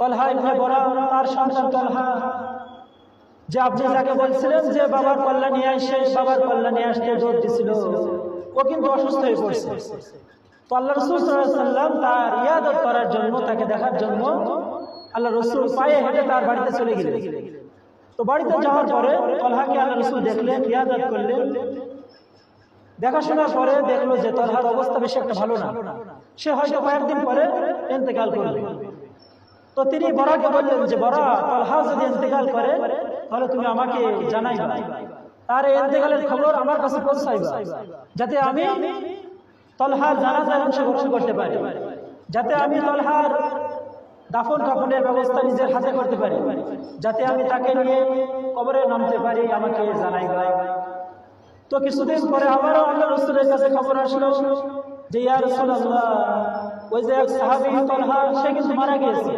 তলহা ইবনে বরা তার সন্তান তলহা, যে আপনি যাকে বলছিলেন যে বাবার কল্লা নিয়ে আসে, বাবার কল্লা নিয়ে আসতে জোর দিছিল, ও কিন্তু অসুস্থ হয়ে পড়ছে। তো আল্লাহ রাসূল সাল্লাল্লাহু আলাইহি ওয়াসাল্লাম তার ইয়াদত করার জন্য, তাকে দেখার জন্য আল্লাহ রাসূল পায়ে হেঁটে তার বাড়িতে চলে গেলেন। তো বাড়িতে যাওয়ার পরে তলহাকে আল্লাহ রাসূল দেখলেন, ইয়াদত করলেন। দেখাশোনার পরে দেখলো যে তলহার অবস্থা বেশি একটা ভালো না, সে হয়তো কয়েকদিন পরে ইন্তেকাল করবে। তো তিনি বরাকে বললেন যে বরা, তলহা যদি ইন্তেকাল করে তাহলে তুমি আমাকে জানাইবা, তার এই ইন্তেকালের খবর আমার কাছে পৌঁছাইবা, যাতে আমি তলহার জানাজায় অংশগ্রহণ করতে পারি, যাতে আমি তলহার দাফন কাফনের ব্যবস্থা নিজের হাতে করতে পারি, যাতে আমি তাকে নিয়ে কবরে নামতে পারি, আমাকে জানাইবা। তো কিছুদিন পরে আবারও আল্লাহ রাসূলের কাছে খবর আসলো যে ইয়া রাসূলুল্লাহ, ওই যে এক সাহাবী তলহা, সে কিন্তু মারা গিয়েছে।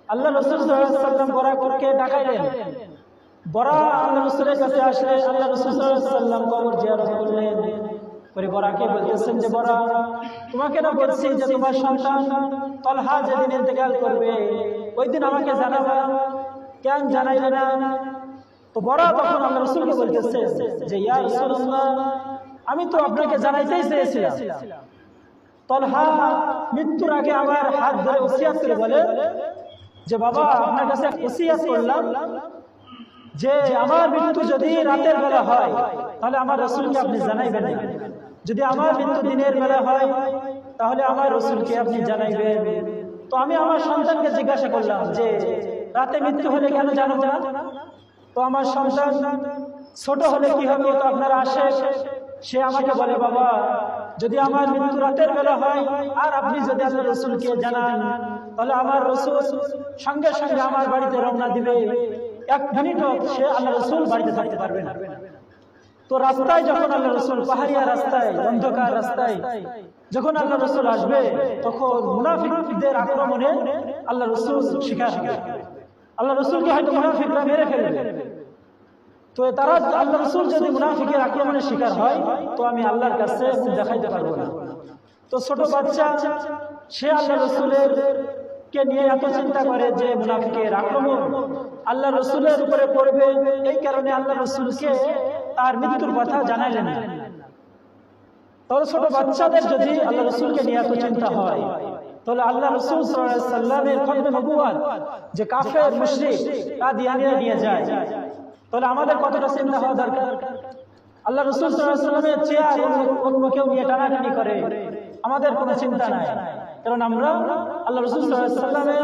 আল্লাহ রাসূল সাল্লাল্লাহু আলাইহি ওয়াসাল্লাম বরাকে ডাকাইলেন। বরা আল্লাহ রাসূলের কাছে আসলে আল্লাহ রাসূল সাল্লাল্লাহু আলাইহি ওয়াসাল্লাম কবর জিয়ারত করলেন। পরে বরাকে বলতেছেন যে বরা, তোমাকে না বলছি যে তোমার সন্তান তলহা যেদিন ইন্তেকাল করবে ওই দিন আমাকে জানাবা, কেন জানাইলে না? তো বরা তখন আল্লাহ রাসূলকে বলতেছে যে ইয়া রাসূলুল্লাহ, আমি তো আপনাকে জানাইতেই চেয়েছিলাম, তলহা মৃত্যুর আগে আমার হাত ধরে ওসিয়াত করে বলে যে বাবা, আপনার কাছে ওসিয়াত করলাম যে আমার মৃত্যু যদি রাতের বেলা হয় তাহলে আমার রাসূলকে আপনি জানাইবেন না, যদি আমার মৃত্যু দিনের বেলা হয় তাহলে আমার রাসূলকে আপনি জানাইবেন। তো আমি আমার সন্তানকে জিজ্ঞাসা করলাম যে রাতে মৃত্যু হলে কেন জানাবো না? তো আমার সন্তান ছোট হলে কি হবে, তো আপনার আসে, সে আমাকে বলে বাবা, যদি আমার মৃত্যু রাতের বেলা হয় আর আপনি যদি আল্লাহ রাসূলকে জানান তাহলে আমার রাসূল সঙ্গে সঙ্গে আমার বাড়িতে রওনা দিবে, এক মিনিটও সে আল্লাহ রাসূল বাড়িতে থাকতে পারবে না। তো রাস্তায় যখন আল্লাহ রাসূল, পাহাড়িয়া রাস্তায়, অন্ধকার রাস্তায় যখন আল্লাহ রাসূল আসবে, তখন মুনাফিকদের আক্রমণে আল্লাহ রাসূল শিকার হবে। আল্লাহ রাসূলকে হয়তো মুনাফিকরা মেরে ফেলবে। তো তারা, আল্লাহ রাসূল যদি মুনাফিকের আক্রমণের শিকার হয় তো আমি আল্লাহর কাছে দেখাইতে পারবো না। তো ছোট বাচ্চা সে আল্লাহ রাসূলের কে নিয়ে এত চিন্তা করে যে মুনাফিকের আক্রমণ আল্লাহ রাসূলের উপরে পড়বে, এই কারণে আল্লাহ রাসূলকে তার মৃত্যুর কথা জানাইলেন না। তবে ছোট বাচ্চাদের যদি আল্লাহ রাসূলকে নিয়ে এত চিন্তা হয় তাহলে আল্লাহ রাসূল সাল্লাল্লাহু আলাইহি ওয়াসাল্লামের খতমে নবুয়ত যে কাফের মুশরিক কাদিয়ানিরা নিয়ে যায়, তাহলে আমাদের কতটা চিন্তা হওয়া দরকার? আল্লাহ রাসূল সাল্লাল্লাহু আলাইহি ওয়াসাল্লামের চেয়ার অন্য কেউ নিয়ে টানাটানি করে, আমাদের কোনো চিন্তা নাই, কারণ আমরা আল্লাহ রাসূল সাল্লাল্লাহু আলাইহি ওয়াসাল্লামের